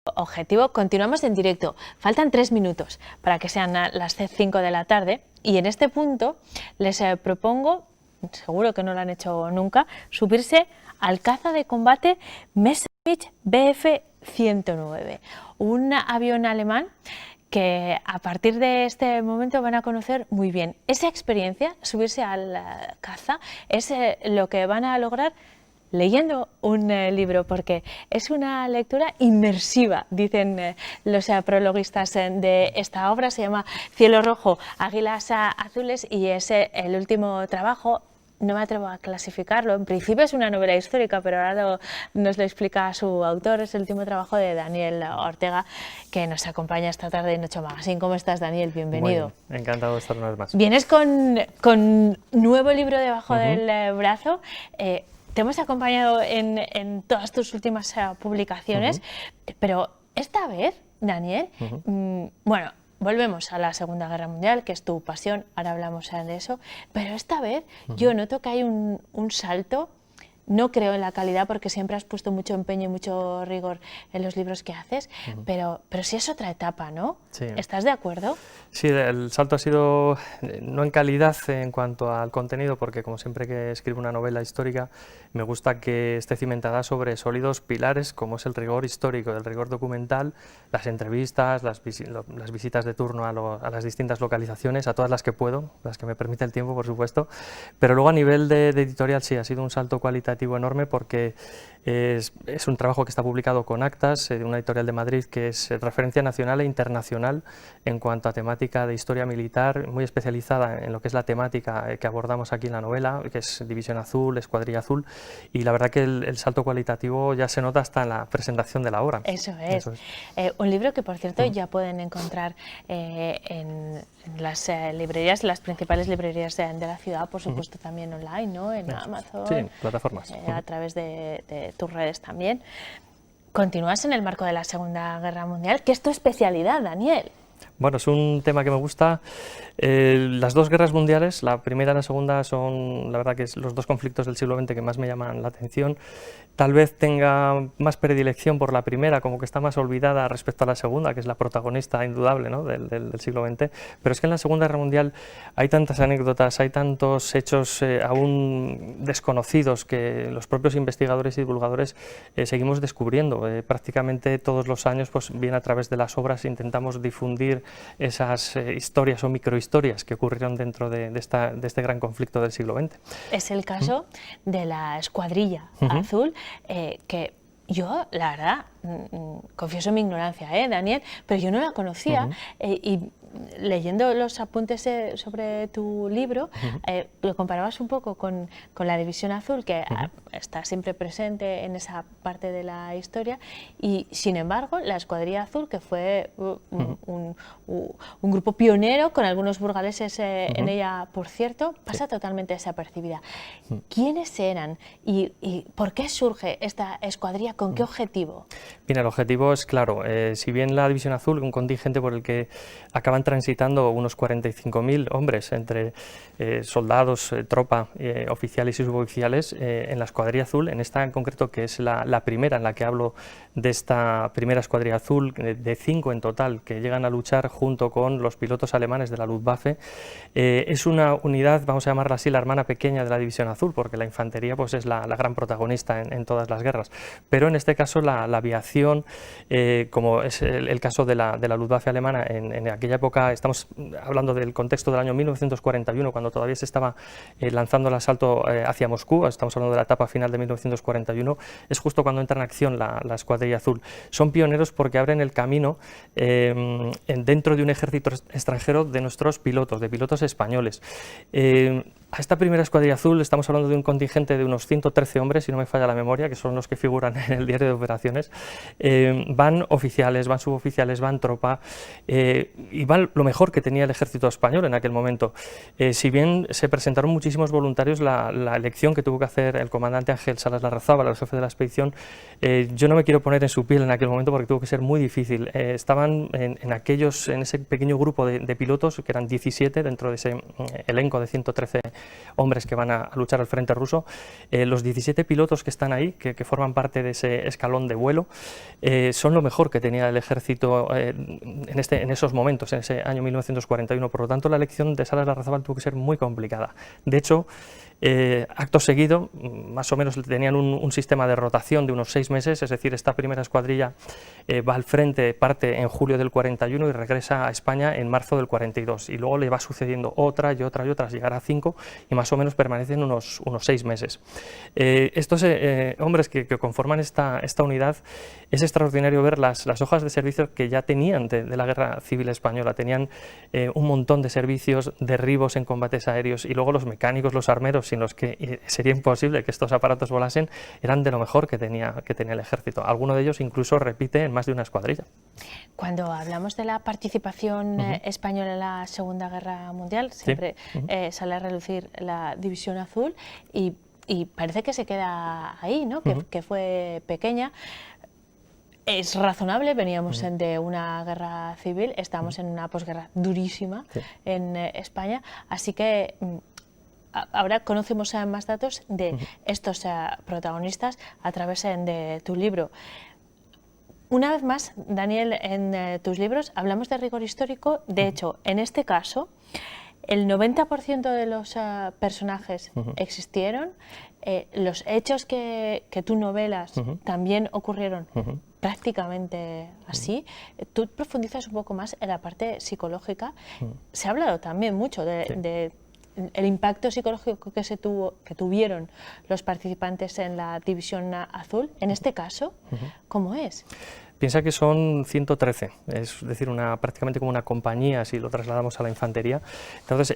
Objetivo, continuamos en directo. Faltan 3 minutos para que sean las 5 de la tarde y en este punto les propongo, seguro que no lo han hecho nunca, subirse al caza de combate Messerschmitt Bf 109, un avión alemán que a partir de este momento van a conocer muy bien. Esa experiencia, subirse al caza, es lo que van a lograr leyendo un libro, porque es una lectura inmersiva, dicen los prologuistas de esta obra. Se llama Cielo Rojo, Águilas Azules y es el último trabajo. No me atrevo a clasificarlo, en principio es una novela histórica, pero ahora nos lo explica su autor. Es el último trabajo de Daniel Ortega, que nos acompaña esta tarde en Ocho Magazine. ¿Cómo estás, Daniel? Bienvenido. Muy bien, encantado de estar una vez más. Vienes con nuevo libro debajo del brazo. Te hemos acompañado en todas tus últimas publicaciones, pero esta vez, Daniel, bueno, volvemos a la Segunda Guerra Mundial, que es tu pasión, ahora hablamos de eso, pero esta vez yo noto que hay un salto. No creo en la calidad porque siempre has puesto mucho empeño y mucho rigor en los libros que haces, pero sí es otra etapa, ¿no? Sí. ¿Estás de acuerdo? Sí, el salto ha sido no en calidad en cuanto al contenido, porque como siempre que escribo una novela histórica, me gusta que esté cimentada sobre sólidos pilares como es el rigor histórico, el rigor documental, las entrevistas, las visitas de turno a las distintas localizaciones, a todas las que puedo, las que me permite el tiempo, por supuesto, pero luego a nivel de editorial sí, ha sido un salto cualitativo enorme porque es un trabajo que está publicado con Actas, de una editorial de Madrid que es referencia nacional e internacional en cuanto a temática de historia militar, muy especializada en lo que es la temática que abordamos aquí en la novela, que es División Azul, Escuadrilla Azul, y la verdad que el salto cualitativo ya se nota hasta en la presentación de la obra. Eso es. Un libro que, por cierto, ya pueden encontrar en las librerías, las principales librerías de la ciudad, por supuesto también online, ¿no? En Amazon. Sí, plataformas. A través de tus redes también. Continúas en el marco de la Segunda Guerra Mundial, que es tu especialidad, Daniel. Bueno, es un tema que me gusta. Las dos guerras mundiales, la primera y la segunda, son la verdad que es los dos conflictos del siglo XX que más me llaman la atención. Tal vez tenga más predilección por la primera, como que está más olvidada respecto a la segunda, que es la protagonista indudable, ¿no? del siglo XX, pero es que en la Segunda Guerra Mundial hay tantas anécdotas, hay tantos hechos aún desconocidos que los propios investigadores y divulgadores seguimos descubriendo. Prácticamente todos los años, pues bien a través de las obras, intentamos difundir esas historias o microhistorias que ocurrieron dentro de este gran conflicto del siglo XX. Es el caso de la Escuadrilla Azul, que yo, la verdad, confieso mi ignorancia, Daniel, pero yo no la conocía y leyendo los apuntes sobre tu libro, lo comparabas un poco con la División Azul, que está siempre presente en esa parte de la historia, y sin embargo la Escuadrilla Azul, que fue un grupo pionero con algunos burgaleses en ella, por cierto, pasa totalmente desapercibida. ¿Quiénes eran y por qué surge esta escuadrilla? ¿Con qué objetivo? Bien, el objetivo es claro. Si bien la División Azul, un contingente por el que acaban transitando unos 45.000 hombres entre soldados, tropa, oficiales y suboficiales, en la Escuadrilla Azul, en esta en concreto, que es la primera en la que hablo de esta primera Escuadrilla Azul, de 5 en total, que llegan a luchar junto con los pilotos alemanes de la Luftwaffe, es una unidad, vamos a llamarla así, la hermana pequeña de la División Azul, porque la infantería pues, es la gran protagonista en todas las guerras, pero en este caso la aviación, como es el caso de la Luftwaffe alemana, en aquella época, estamos hablando del contexto del año 1941, cuando todavía se estaba lanzando el asalto hacia Moscú, estamos hablando de la etapa final de 1941, es justo cuando entra en acción la Escuadrilla Azul. Son pioneros porque abren el camino dentro de un ejército extranjero de nuestros pilotos, de pilotos españoles. A esta primera Escuadrilla Azul estamos hablando de un contingente de unos 113 hombres, si no me falla la memoria, que son los que figuran en el diario de operaciones. Van oficiales, van suboficiales, van tropa, y van lo mejor que tenía el ejército español en aquel momento. Si bien se presentaron muchísimos voluntarios, la elección que tuvo que hacer el comandante Ángel Salas Larrazábal, el jefe de la expedición, yo no me quiero poner en su piel en aquel momento porque tuvo que ser muy difícil. Estaban en ese pequeño grupo de pilotos, que eran 17 dentro de ese elenco de 113 hombres que van a luchar al frente ruso. Los 17 pilotos que están ahí, que forman parte de ese escalón de vuelo, son lo mejor que tenía el ejército en esos momentos, en ese año 1941. Por lo tanto, la elección de Salas Larrazábal tuvo que ser muy complicada. De hecho, acto seguido, más o menos tenían un sistema de rotación de unos 6 meses, es decir, esta primera escuadrilla va al frente, parte en julio del 41 y regresa a España en marzo del 42, y luego le va sucediendo otra y otra y otra, llegar a 5, y más o menos permanecen unos 6 meses. Estos hombres que conforman esta unidad, es extraordinario ver las hojas de servicio que ya tenían de la Guerra Civil Española. Tenían un montón de servicios, derribos en combates aéreos, y luego los mecánicos, los armeros, sin los que sería imposible que estos aparatos volasen, eran de lo mejor que tenía el ejército. Alguno de ellos incluso repite en más de una escuadrilla. Cuando hablamos de la participación española en la Segunda Guerra Mundial, siempre sale a relucir la División Azul, y parece que se queda ahí, ¿no? Que fue pequeña. Es razonable, veníamos de una guerra civil, estamos en una posguerra durísima en España, así que ahora conocemos más datos de estos protagonistas a través de tu libro. Una vez más, Daniel, en tus libros hablamos de rigor histórico. De hecho, en este caso, el 90% de los personajes existieron, los hechos que tú novelas también ocurrieron prácticamente así. Tú profundizas un poco más en la parte psicológica. Se ha hablado también mucho de el impacto psicológico que tuvieron los participantes en la División Azul. En este caso, ¿cómo es? Piensa que son 113, es decir, prácticamente como una compañía si lo trasladamos a la infantería. Entonces,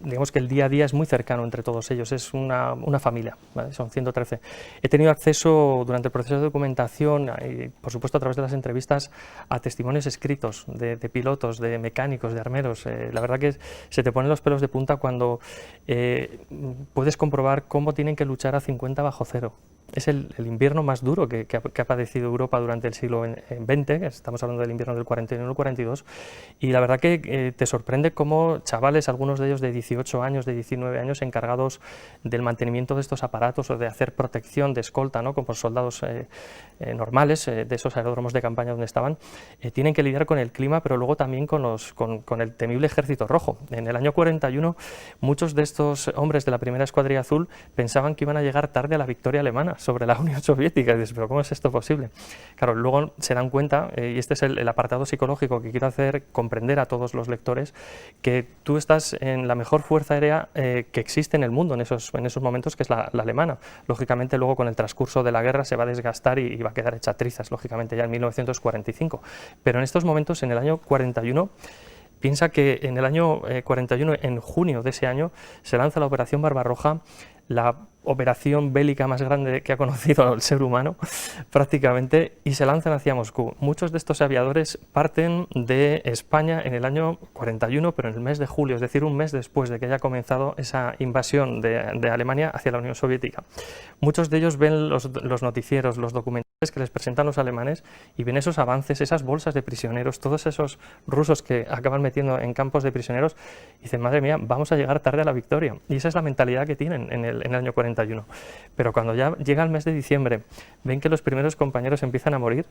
digamos que el día a día es muy cercano entre todos ellos, es una familia, ¿vale? Son 113. He tenido acceso durante el proceso de documentación, y por supuesto a través de las entrevistas, a testimonios escritos de pilotos, de mecánicos, de armeros. La verdad que se te ponen los pelos de punta cuando puedes comprobar cómo tienen que luchar a 50 bajo cero. Es el invierno más duro que ha padecido Europa durante el siglo XX, estamos hablando del invierno del 41 y 42, y la verdad que te sorprende cómo chavales, algunos de ellos de 18 años, de 19 años, encargados del mantenimiento de estos aparatos o de hacer protección de escolta, ¿no?, como soldados normales de esos aeródromos de campaña donde estaban, tienen que lidiar con el clima, pero luego también con el temible Ejército Rojo. En el año 41, muchos de estos hombres de la primera escuadrilla azul pensaban que iban a llegar tarde a la victoria alemana sobre la Unión Soviética. Y dices, pero ¿cómo es esto posible? Claro, luego se dan cuenta, y este es el apartado psicológico que quiero hacer comprender a todos los lectores, que tú estás en la mejor fuerza aérea que existe en el mundo en esos momentos, que es la alemana. Lógicamente luego con el transcurso de la guerra se va a desgastar y va a quedar hecha trizas, lógicamente ya en 1945. Pero en estos momentos, en el año 41, piensa que en el año 41, en junio de ese año, se lanza la Operación Barbarroja, la operación bélica más grande que ha conocido el ser humano prácticamente, y se lanzan hacia Moscú. Muchos de estos aviadores parten de España en el año 41, pero en el mes de julio, es decir, un mes después de que haya comenzado esa invasión de Alemania hacia la Unión Soviética. Muchos de ellos ven los noticieros, los documentales que les presentan los alemanes, y ven esos avances, esas bolsas de prisioneros, todos esos rusos que acaban metiendo en campos de prisioneros, y dicen, madre mía, vamos a llegar tarde a la victoria. Y esa es la mentalidad que tienen en el año 41. Pero cuando ya llega el mes de diciembre, ven que los primeros compañeros empiezan a morir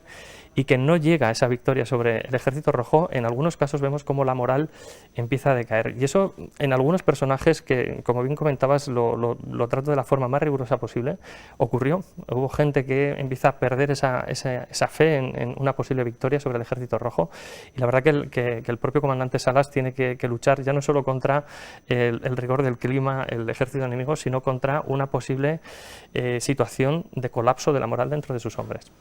y que no llega esa victoria sobre el Ejército Rojo. En algunos casos vemos cómo la moral empieza a decaer, y eso en algunos personajes que, como bien comentabas, lo trato de la forma más rigurosa posible, ocurrió. Hubo gente que empieza a perder esa fe en una posible victoria sobre el Ejército Rojo, y la verdad que el propio comandante Salas tiene que luchar ya no solo contra el rigor del clima, el ejército enemigo, sino contra una posible situación de colapso de la moral dentro de sus hombres.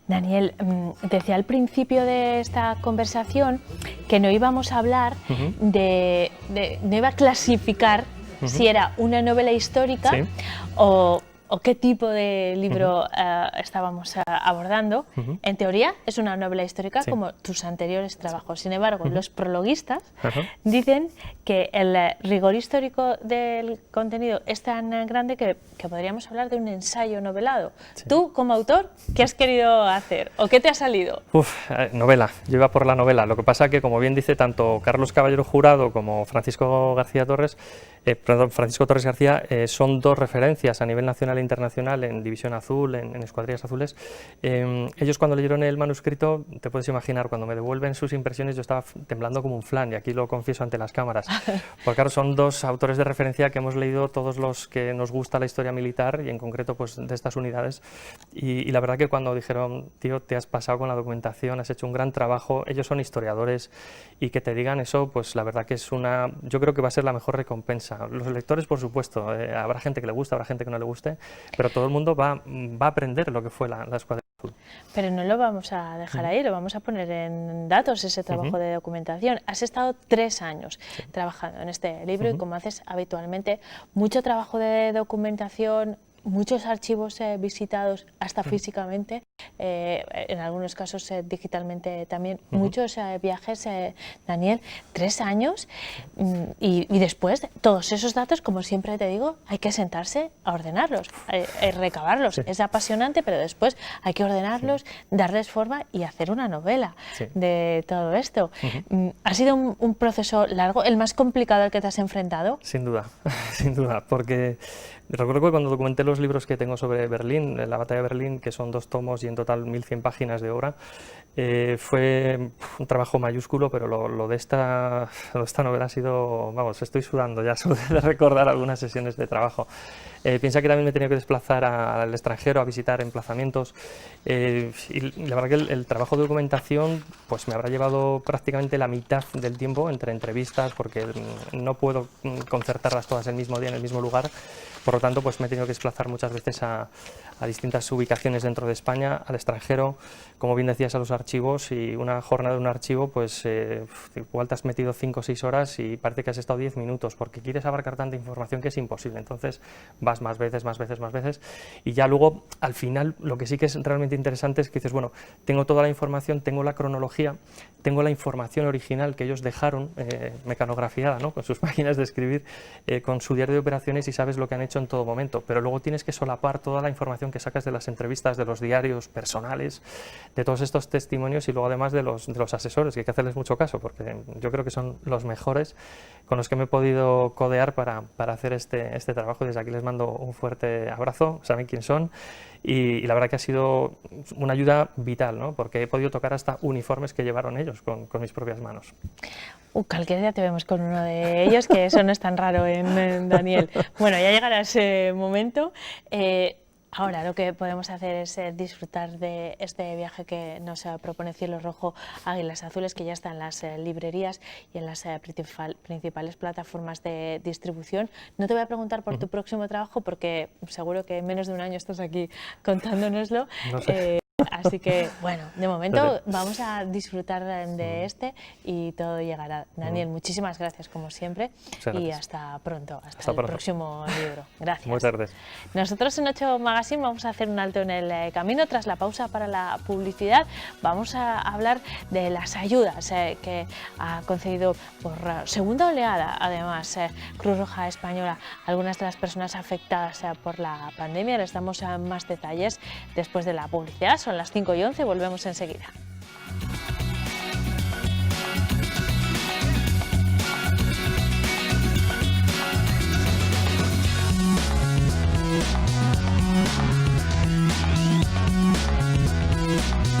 Daniel, decía al principio de esta conversación que no íbamos a hablar no iba a clasificar si era una novela histórica o qué tipo de libro estábamos abordando. En teoría es una novela histórica como tus anteriores trabajos. Sin embargo, los prologuistas dicen que el rigor histórico del contenido es tan grande que podríamos hablar de un ensayo novelado. Tú, como autor, ¿qué has querido hacer o qué te ha salido? Novela, yo iba por la novela. Lo que pasa que, como bien dice tanto Carlos Caballero Jurado como Francisco García Torres, Perdón, Francisco Torres García, son dos referencias a nivel nacional e internacional en División Azul, en Escuadrillas Azules. Ellos cuando leyeron el manuscrito, te puedes imaginar, cuando me devuelven sus impresiones yo estaba temblando como un flan, y aquí lo confieso ante las cámaras, porque claro, son dos autores de referencia que hemos leído todos los que nos gusta la historia militar y en concreto pues de estas unidades, y la verdad que cuando dijeron, tío, te has pasado con la documentación, has hecho un gran trabajo, ellos son historiadores, y que te digan eso, pues la verdad que es yo creo que va a ser la mejor recompensa. Los lectores, por supuesto, habrá gente que le guste, habrá gente que no le guste, pero todo el mundo va a aprender lo que fue la Escuadra Azul. Pero no lo vamos a dejar ahí, lo vamos a poner en datos, ese trabajo de documentación. Has estado 3 años trabajando en este libro y como haces habitualmente, mucho trabajo de documentación, muchos archivos visitados hasta físicamente, en algunos casos digitalmente también, muchos viajes, Daniel, 3 años y después todos esos datos, como siempre te digo, hay que sentarse a ordenarlos, recabarlos. Es apasionante, pero después hay que ordenarlos, darles forma y hacer una novela de todo esto. ¿Ha sido un proceso largo, el más complicado al que te has enfrentado? Sin duda, sin duda, porque recuerdo que cuando documenté los libros que tengo sobre Berlín, la batalla de Berlín, que son 2 tomos y en total 1100 páginas de obra, fue un trabajo mayúsculo, pero lo de esta novela ha sido, vamos, estoy sudando ya solo de recordar algunas sesiones de trabajo. Piensa que también me he tenido que desplazar al extranjero a visitar emplazamientos, y la verdad que el trabajo de documentación pues me habrá llevado prácticamente la mitad del tiempo entre entrevistas, porque no puedo concertarlas todas el mismo día en el mismo lugar. Por lo tanto, pues me he tenido que desplazar muchas veces a distintas ubicaciones dentro de España, al extranjero, como bien decías, a los archivos, y una jornada de un archivo, pues igual te has metido 5 o 6 horas y parece que has estado 10 minutos, porque quieres abarcar tanta información que es imposible. Entonces vas más veces, y ya luego, al final, lo que sí que es realmente interesante es que dices, bueno, tengo toda la información, tengo la cronología, tengo la información original que ellos dejaron, mecanografiada, ¿no?, con sus máquinas de escribir, con su diario de operaciones, y sabes lo que han hecho en todo momento, pero luego tienes que solapar toda la información que sacas de las entrevistas, de los diarios personales, de todos estos testimonios, y luego además de los asesores, que hay que hacerles mucho caso, porque yo creo que son los mejores con los que me he podido codear para hacer este trabajo. Desde aquí les mando un fuerte abrazo, saben quién son, y la verdad que ha sido una ayuda vital, ¿no?, porque he podido tocar hasta uniformes que llevaron ellos con mis propias manos. Cualquier día te vemos con uno de ellos, que eso no es tan raro en Daniel. Bueno, ya llegará ese momento. Ahora lo que podemos hacer es disfrutar de este viaje que nos propone Cielo Rojo Águilas Azules, que ya está en las librerías y en las principales plataformas de distribución. No te voy a preguntar por tu próximo trabajo, porque seguro que en menos de un año estás aquí contándonoslo. No sé. Así que, bueno, de momento vamos a disfrutar de este y todo llegará. Daniel, muchísimas gracias como siempre y hasta pronto, hasta el próximo libro. Gracias. Muchas gracias. Nosotros en 8 Magazine vamos a hacer un alto en el camino. Tras la pausa para la publicidad vamos a hablar de las ayudas que ha concedido por segunda oleada, además, Cruz Roja Española a algunas de las personas afectadas por la pandemia. Les damos más detalles después de la publicidad. Son las 5:11, volvemos enseguida.